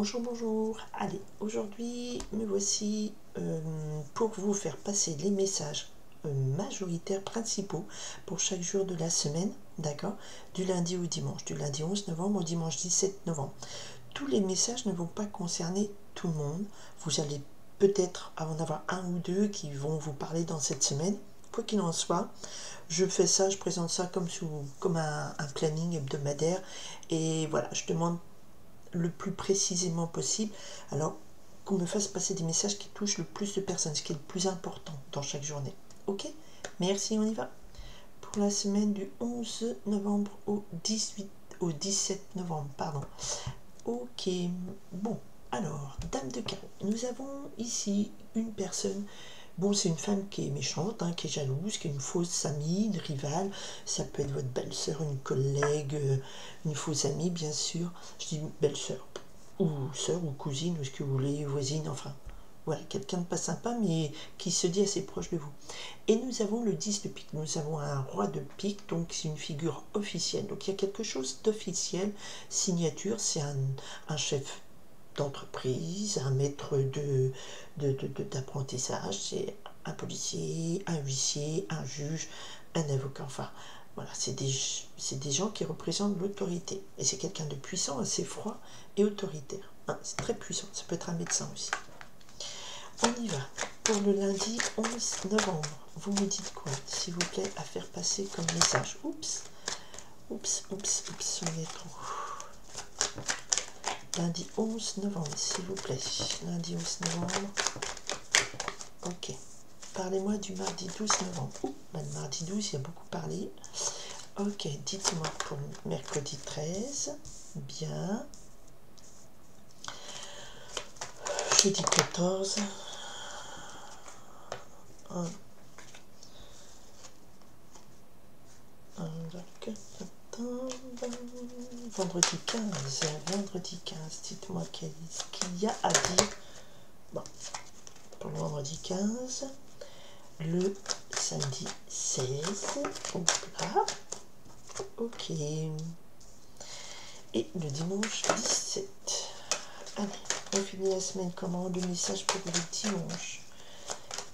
Bonjour, bonjour. Allez, aujourd'hui, me voici pour vous faire passer les messages majoritaires principaux pour chaque jour de la semaine, d'accord? Du lundi au dimanche, du lundi 11 novembre au dimanche 17 novembre. Tous les messages ne vont pas concerner tout le monde. Vous allez peut-être en avoir un ou deux qui vont vous parler dans cette semaine. Quoi qu'il en soit, je fais ça, je présente ça comme un planning hebdomadaire. Et voilà, je demande le plus précisément possible, alors qu'on me fasse passer des messages qui touchent le plus de personnes, ce qui est le plus important dans chaque journée. Ok? Merci, on y va. Pour la semaine du 11 novembre au 17 novembre, pardon. Ok, bon, alors, Dame de carreau, nous avons ici une personne. Bon, c'est une femme qui est méchante, hein, qui est jalouse, qui est une fausse amie, une rivale. Ça peut être votre belle-sœur, une collègue, une fausse amie, bien sûr. Je dis belle-sœur, ou sœur, ou cousine, ou ce que vous voulez, voisine, enfin. Voilà, quelqu'un de pas sympa, mais qui se dit assez proche de vous. Et nous avons le 10 de pique. Nous avons un roi de pique, donc c'est une figure officielle. Donc il y a quelque chose d'officiel. Signature, c'est un chef d'entreprise, un maître d'apprentissage, c'est un policier, un huissier, un juge, un avocat, enfin voilà, c'est des gens qui représentent l'autorité. Et c'est quelqu'un de puissant, assez froid et autoritaire. Hein, c'est très puissant, ça peut être un médecin aussi. On y va. Pour le lundi 11 novembre, vous me dites quoi, s'il vous plaît, à faire passer comme message? Oups, on est trop. Lundi 11 novembre, s'il vous plaît. Lundi 11 novembre. Ok. Parlez-moi du mardi 12 novembre. Ouh, le mardi 12, il y a beaucoup parlé. Ok, dites-moi pour le mercredi 13. Bien. Jeudi 14. Vendredi 15. Vendredi 15. Dites-moi ce qu'il y a à dire. Bon. Pour le vendredi 15. Le samedi 16. Hop là. Ok. Et le dimanche 17. Allez, on finit la semaine comment? Le message pour le dimanche.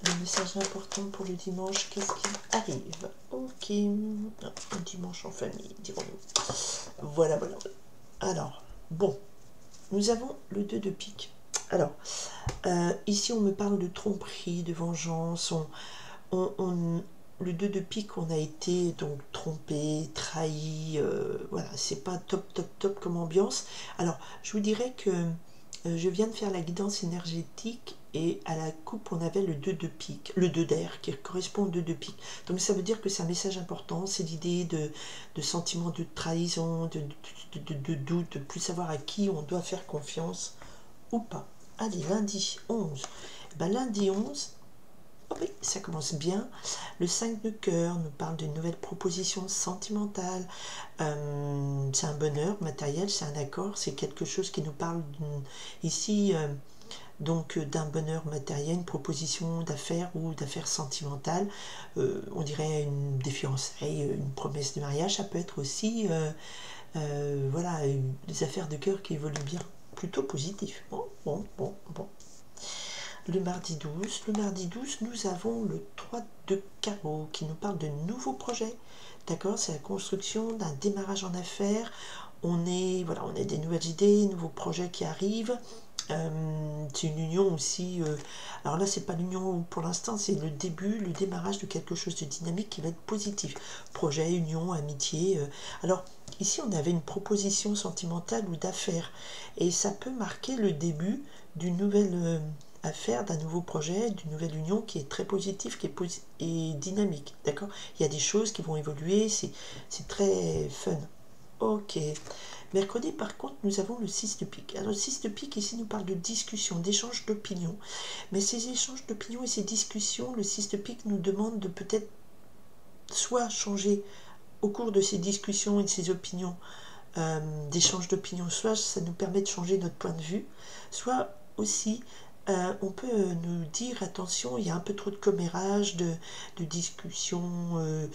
Le message important pour le dimanche, qu'est-ce qui arrive? Ok. Un dimanche en famille, dirons-nous. Voilà. Alors, bon. Nous avons le 2 de pique. Alors, ici on me parle de tromperie, de vengeance. Le 2 de pique, on a été donc trompé, trahi, voilà, c'est pas top comme ambiance. Alors, je vous dirais que je viens de faire la guidance énergétique et à la coupe, on avait le 2 de pique, le 2 d'air qui correspond au 2 de pique. Donc, ça veut dire que c'est un message important, c'est l'idée de sentiment de trahison, de doute, de plus savoir à qui on doit faire confiance ou pas. Allez, lundi 11. Ben, lundi 11, oh oui, ça commence bien. Le 5 de cœur nous parle d'une nouvelle proposition sentimentale. C'est un bonheur matériel, c'est un accord, c'est quelque chose qui nous parle ici donc d'un bonheur matériel, une proposition d'affaires ou d'affaires sentimentales. On dirait des fiançailles, une promesse de mariage. Ça peut être aussi voilà, des affaires de cœur qui évoluent bien, plutôt positif. Bon. Le mardi 12, nous avons le 3 de carreau qui nous parle de nouveaux projets. D'accord, c'est la construction d'un démarrage en affaires. On a des nouvelles idées, nouveaux projets qui arrivent. C'est une union aussi. Alors là, c'est pas l'union pour l'instant, c'est le début, le démarrage de quelque chose de dynamique qui va être positif. Projet, union, amitié. Alors ici, on avait une proposition sentimentale ou d'affaires, et ça peut marquer le début d'une nouvelle affaire, d'un nouveau projet, d'une nouvelle union qui est très positive, et dynamique. D'accord, il y a des choses qui vont évoluer, c'est très fun. Ok. Mercredi, par contre, nous avons le 6 de pique. Alors, le 6 de pique, ici, nous parle de discussion, d'échange d'opinions. Mais ces échanges d'opinions et ces discussions, le 6 de pique nous demande de peut-être soit changer au cours de ces discussions et de ces opinions, d'échange d'opinions, soit ça nous permet de changer notre point de vue, soit aussi on peut nous dire attention, il y a un peu trop de commérage, de discussion,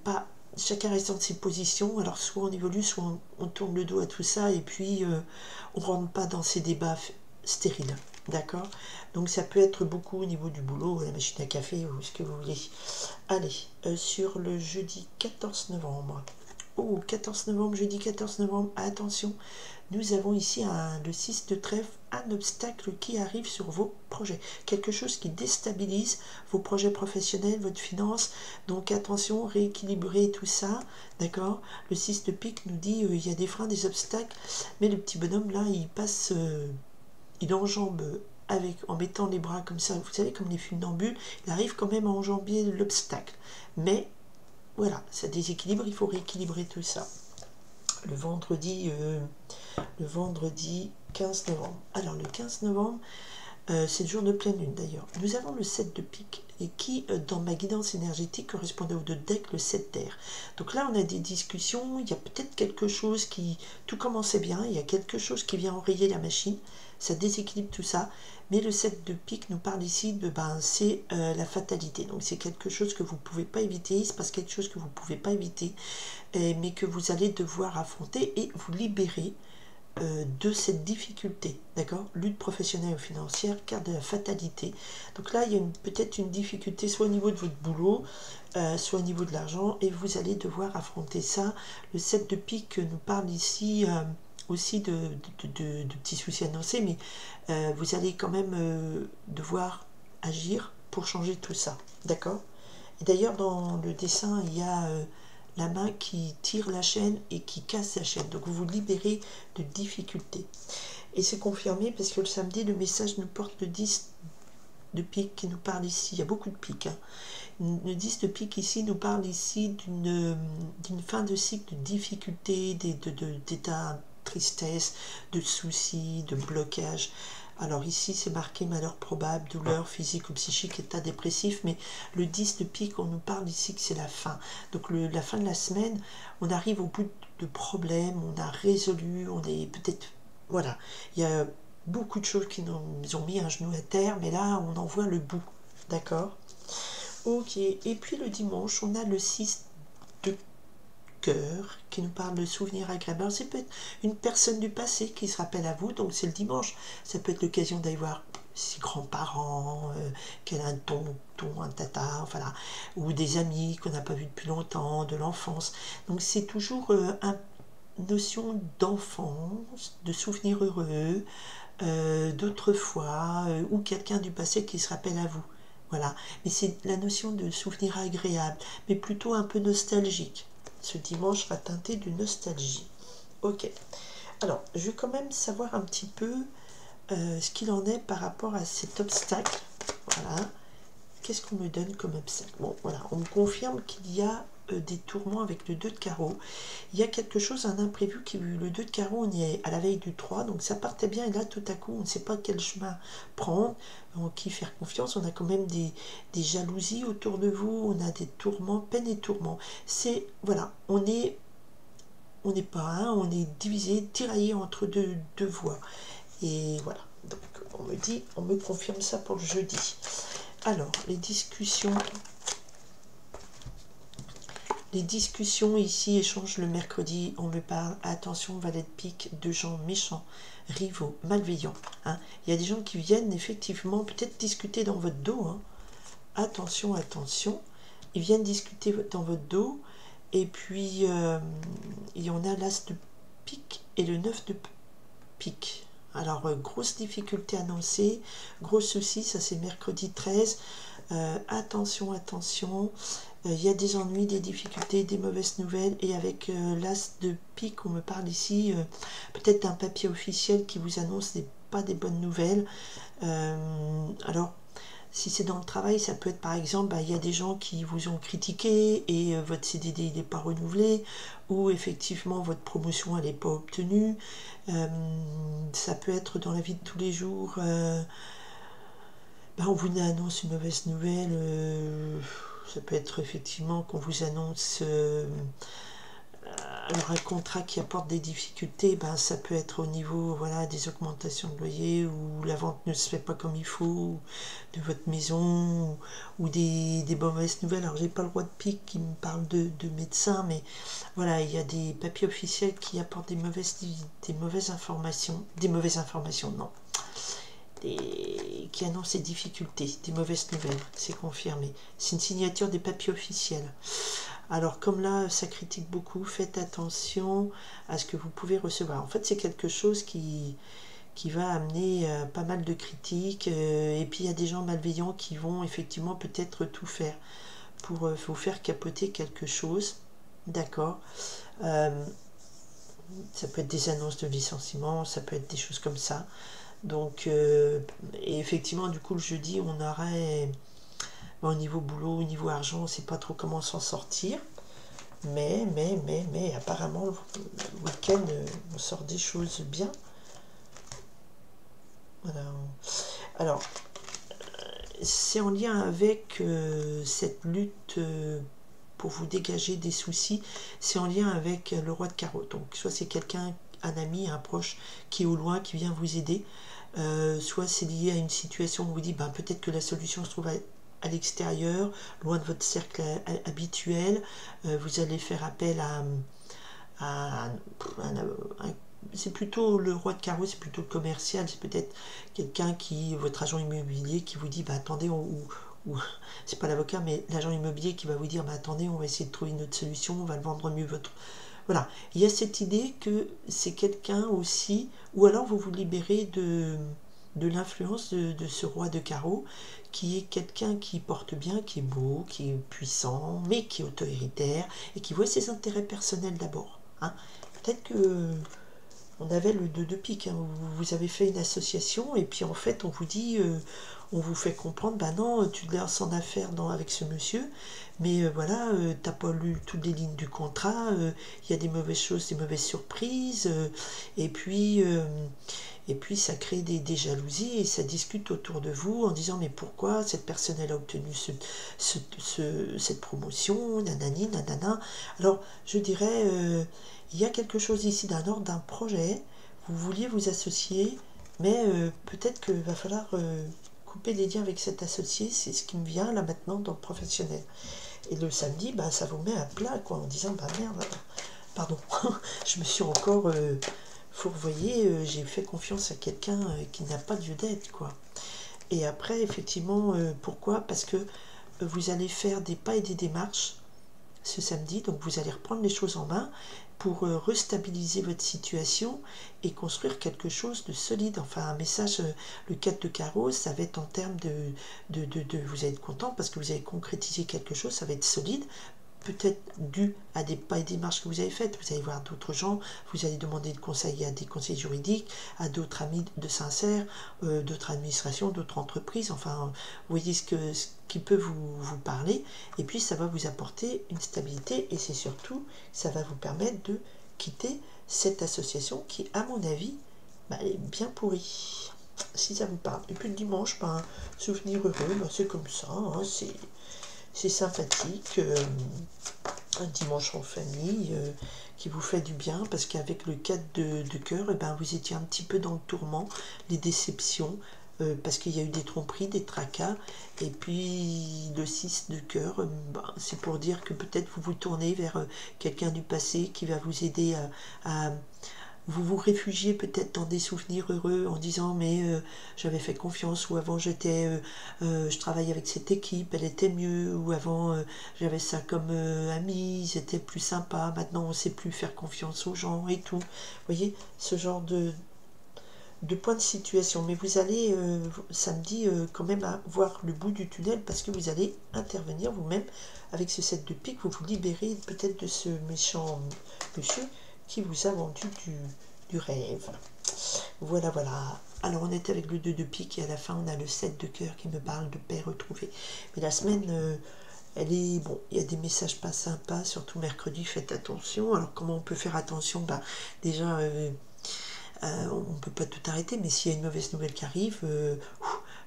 pas chacun reste dans ses positions, alors soit on évolue, soit on tourne le dos à tout ça, et puis on ne rentre pas dans ces débats stériles, d'accord? Donc ça peut être beaucoup au niveau du boulot, la machine à café, ou ce que vous voulez. Allez, sur le jeudi 14 novembre. Oh, 14 novembre, jeudi 14 novembre, attention, nous avons ici le 6 de trèfle, un obstacle qui arrive sur vos projets. Quelque chose qui déstabilise vos projets professionnels, votre finance. Donc attention, rééquilibrer tout ça, d'accord? Le 6 de pique nous dit il y a des freins, des obstacles, mais le petit bonhomme là, il passe, il enjambe en mettant les bras comme ça, vous savez, comme les funambules, il arrive quand même à enjamber l'obstacle. Mais voilà, ça déséquilibre, il faut rééquilibrer tout ça. Le vendredi 15 novembre. Alors le 15 novembre, c'est le jour de pleine lune d'ailleurs. Nous avons le 7 de pique et qui, dans ma guidance énergétique, correspondait au 2 de deck, le 7 d'air. Donc là, on a des discussions, il y a peut-être quelque chose qui... Tout commençait bien, il y a quelque chose qui vient enrayer la machine, ça déséquilibre tout ça. Mais le 7 de pique nous parle ici de, c'est la fatalité. Donc c'est quelque chose que vous ne pouvez pas éviter, il se passe quelque chose que vous ne pouvez pas éviter, mais que vous allez devoir affronter et vous libérer de cette difficulté, d'accord? Lutte professionnelle ou financière, carte de la fatalité. Donc là, il y a peut-être une difficulté, soit au niveau de votre boulot, soit au niveau de l'argent, et vous allez devoir affronter ça. Le 7 de pique nous parle ici aussi de petits soucis annoncés, mais vous allez quand même devoir agir pour changer tout ça, d'accord? Et d'ailleurs, dans le dessin, il y a la main qui tire la chaîne et qui casse la chaîne. Donc vous vous libérez de difficultés. Et c'est confirmé parce que le samedi, le message nous porte le 10 de pique qui nous parle ici. Il y a beaucoup de piques. Hein. Le 10 de pique ici nous parle ici d'une fin de cycle de difficultés, d'état de tristesse, de soucis, de blocage. Alors ici, c'est marqué malheur probable, douleur physique ou psychique, état dépressif, mais le 10 de pique, on nous parle ici que c'est la fin. Donc la fin de la semaine, on arrive au bout de problèmes, on a résolu, on est peut-être... Voilà, il y a beaucoup de choses qui nous ont mis un genou à terre, mais là, on en voit le bout, d'accord? Ok, et puis le dimanche, on a le 6 de cœur qui nous parle de souvenirs agréables. C'est peut-être une personne du passé qui se rappelle à vous, donc c'est le dimanche. Ça peut être l'occasion d'aller voir ses grands-parents, qu'elle a un un tata, voilà, ou des amis qu'on n'a pas vus depuis longtemps, de l'enfance. Donc c'est toujours une notion d'enfance, de souvenirs heureux, d'autrefois, ou quelqu'un du passé qui se rappelle à vous. Voilà, mais c'est la notion de souvenir agréable, mais plutôt un peu nostalgique. Ce dimanche sera teinté de nostalgie. Ok. Alors, je veux quand même savoir un petit peu ce qu'il en est par rapport à cet obstacle. Voilà. Qu'est-ce qu'on me donne comme obstacle? Bon, voilà. On me confirme qu'il y a des tourments avec le 2 de carreau. Il y a quelque chose, un imprévu qui le 2 de carreau, on y est à la veille du 3, donc ça partait bien, et là tout à coup on ne sait pas quel chemin prendre, en qui faire confiance. On a quand même des jalousies autour de vous, on a des tourments, peine et tourments. C'est, voilà, on n'est pas un, on est divisé, tiraillé entre deux voies. Et voilà, donc on me confirme ça pour le jeudi. Alors, les discussions ici, échange le mercredi, on me parle, attention, valet de pique, de gens méchants, rivaux, malveillants. Hein. Il y a des gens qui viennent effectivement peut-être discuter dans votre dos. Hein. Attention, attention. Ils viennent discuter dans votre dos. Et puis, il y en a l'as de pique et le 9 de pique. Alors, grosse difficulté annoncée, gros souci, ça c'est mercredi 13. Attention, attention. Il y a des ennuis, des difficultés, des mauvaises nouvelles, et avec l'as de pique, on me parle ici peut-être d'un papier officiel qui vous annonce pas des bonnes nouvelles. Alors, si c'est dans le travail, ça peut être par exemple, il y a des gens qui vous ont critiqué et votre CDD n'est pas renouvelé, ou effectivement votre promotion elle n'est pas obtenue. Ça peut être dans la vie de tous les jours, on vous annonce une mauvaise nouvelle. Ça peut être effectivement qu'on vous annonce alors un contrat qui apporte des difficultés, ben, ça peut être au niveau voilà, des augmentations de loyer, ou la vente ne se fait pas comme il faut, de votre maison, ou des mauvaises nouvelles. Alors j'ai pas le roi de pique qui me parle de médecin, mais voilà, il y a des papiers officiels qui apportent des mauvaises informations, non, qui annoncent des difficultés, des mauvaises nouvelles, c'est confirmé. C'est une signature des papiers officiels. Alors comme là, ça critique beaucoup, faites attention à ce que vous pouvez recevoir. En fait, c'est quelque chose qui va amener pas mal de critiques. Et puis, il y a des gens malveillants qui vont effectivement peut-être tout faire pour vous faire capoter quelque chose. D'accord. Ça peut être des annonces de licenciement, ça peut être des choses comme ça. Donc, et effectivement, du coup, le jeudi, on aurait... Au niveau boulot, au niveau argent, on ne sait pas trop comment s'en sortir. Mais, apparemment, le week-end, on sort des choses bien. Voilà. Alors, c'est en lien avec cette lutte pour vous dégager des soucis. C'est en lien avec le roi de carreau. Donc, soit c'est quelqu'un, un ami, un proche qui est au loin, qui vient vous aider. Soit c'est lié à une situation où vous dites, ben, peut-être que la solution se trouve à l'extérieur, loin de votre cercle habituel. Vous allez faire appel c'est plutôt le roi de carreau, c'est plutôt commercial, c'est peut-être quelqu'un qui, votre agent immobilier, qui vous dit, bah attendez, ou c'est pas l'avocat, mais l'agent immobilier qui va vous dire, bah attendez, on va essayer de trouver une autre solution, on va le vendre mieux votre... Voilà, il y a cette idée que c'est quelqu'un aussi, ou alors vous vous libérez de l'influence de ce roi de carreau, qui est quelqu'un qui porte bien, qui est beau, qui est puissant, mais qui est autoritaire, et qui voit ses intérêts personnels d'abord. Hein. Peut-être que on avait le 2 de pique, hein, vous avez fait une association, et puis en fait on vous dit, on vous fait comprendre, bah non, tu te lances en affaires avec ce monsieur, mais voilà, t'as pas lu toutes les lignes du contrat, il y a des mauvaises choses, des mauvaises surprises, et puis ça crée des jalousies, et ça discute autour de vous en disant, mais pourquoi cette personne elle a obtenu cette promotion, nanani, nanana. Alors je dirais, il y a quelque chose ici d'un ordre d'un projet, vous vouliez vous associer, mais peut-être qu'il va falloir couper les liens avec cet associé, c'est ce qui me vient là maintenant dans le professionnel. Et le samedi, bah, ça vous met à plat, quoi, en disant, bah merde, pardon, je me suis encore fourvoyée, j'ai fait confiance à quelqu'un qui n'a pas lieu d'être, quoi. Et après, effectivement, pourquoi? Parce que vous allez faire des pas et des démarches ce samedi, donc vous allez reprendre les choses en main pour restabiliser votre situation et construire quelque chose de solide. Enfin, un message, le 4 de carreau, ça va être en termes de vous allez être content parce que vous avez concrétisé quelque chose, ça va être solide, peut-être dû à des pas et des démarches que vous avez faites. Vous allez voir d'autres gens, vous allez demander de conseils à des conseils juridiques, à d'autres amis de sincères, d'autres administrations, d'autres entreprises, enfin, vous voyez ce qui peut vous parler, et puis ça va vous apporter une stabilité, et c'est surtout, ça va vous permettre de quitter cette association qui, à mon avis, bah, est bien pourrie, si ça vous parle. Et puis le dimanche, bah, un souvenir heureux, bah, c'est comme ça, hein, c'est sympathique, un dimanche en famille qui vous fait du bien, parce qu'avec le 4 de cœur, et ben, vous étiez un petit peu dans le tourment, les déceptions, parce qu'il y a eu des tromperies, des tracas, et puis le 6 de cœur, ben, c'est pour dire que peut-être vous vous tournez vers quelqu'un du passé qui va vous aider à vous vous réfugiez peut-être dans des souvenirs heureux en disant mais j'avais fait confiance, ou avant je travaillais avec cette équipe, elle était mieux, ou avant j'avais ça comme amis, ils étaient plus sympas, maintenant on ne sait plus faire confiance aux gens et tout. Vous voyez, ce genre de point de situation. Mais vous allez samedi quand même voir le bout du tunnel, parce que vous allez intervenir vous-même avec ce 7 de pique, vous vous libérez peut-être de ce méchant monsieur qui vous a vendu du rêve. Voilà, voilà. Alors on est avec le 2 de pique, et à la fin on a le 7 de cœur qui me parle de paix retrouvée. Mais la semaine, elle est... Bon, il y a des messages pas sympas, surtout mercredi, faites attention. Alors comment on peut faire attention? Bah, déjà, on ne peut pas tout arrêter, mais s'il y a une mauvaise nouvelle qui arrive,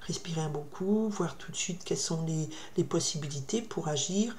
respirez un bon coup, voir tout de suite quelles sont les possibilités pour agir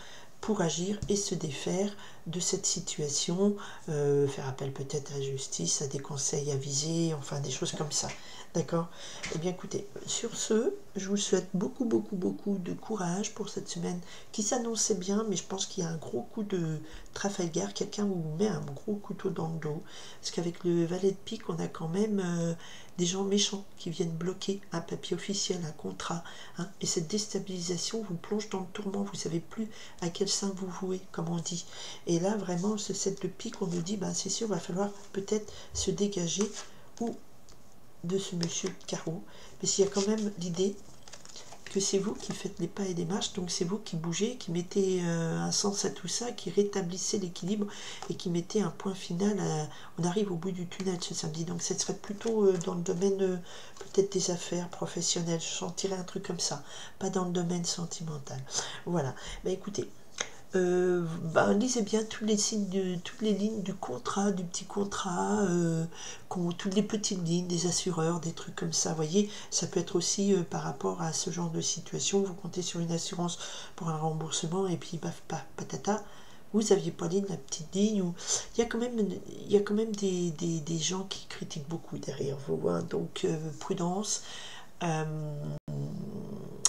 et se défaire de cette situation, faire appel peut-être à la justice, à des conseils avisés, enfin des choses comme ça. D'accord? Eh bien écoutez, sur ce, je vous souhaite beaucoup de courage pour cette semaine qui s'annonçait bien, mais je pense qu'il y a un gros coup de Trafalgar, quelqu'un vous met un gros couteau dans le dos, parce qu'avec le valet de pique, on a quand même des gens méchants qui viennent bloquer un papier officiel, un contrat, hein, et cette déstabilisation vous plonge dans le tourment, vous ne savez plus à quel sein vous vouez, comme on dit. Et là, vraiment, ce 7 de pique, on nous dit, ben, c'est sûr, il va falloir peut-être se dégager ou de ce monsieur Carreau, mais il y a quand même l'idée que c'est vous qui faites les pas et les marches, donc c'est vous qui bougez, qui mettez un sens à tout ça, qui rétablissez l'équilibre et qui mettez un point final. On arrive au bout du tunnel ce samedi, donc ça serait plutôt dans le domaine peut-être des affaires professionnelles, je sentirais un truc comme ça, pas dans le domaine sentimental. Voilà, bah écoutez, lisez bien tous les signes toutes les lignes du contrat, du petit contrat, toutes les petites lignes des assureurs, des trucs comme ça. Vous voyez, ça peut être aussi par rapport à ce genre de situation. Vous comptez sur une assurance pour un remboursement et puis paf, paf, patata. Vous aviez pas ligne, la petite ligne. Il y a quand même des gens qui critiquent beaucoup derrière vous. Hein, donc prudence.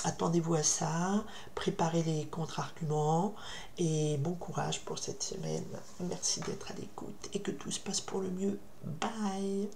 Attendez-vous à ça, préparez les contre-arguments et bon courage pour cette semaine. Merci d'être à l'écoute et que tout se passe pour le mieux. Bye!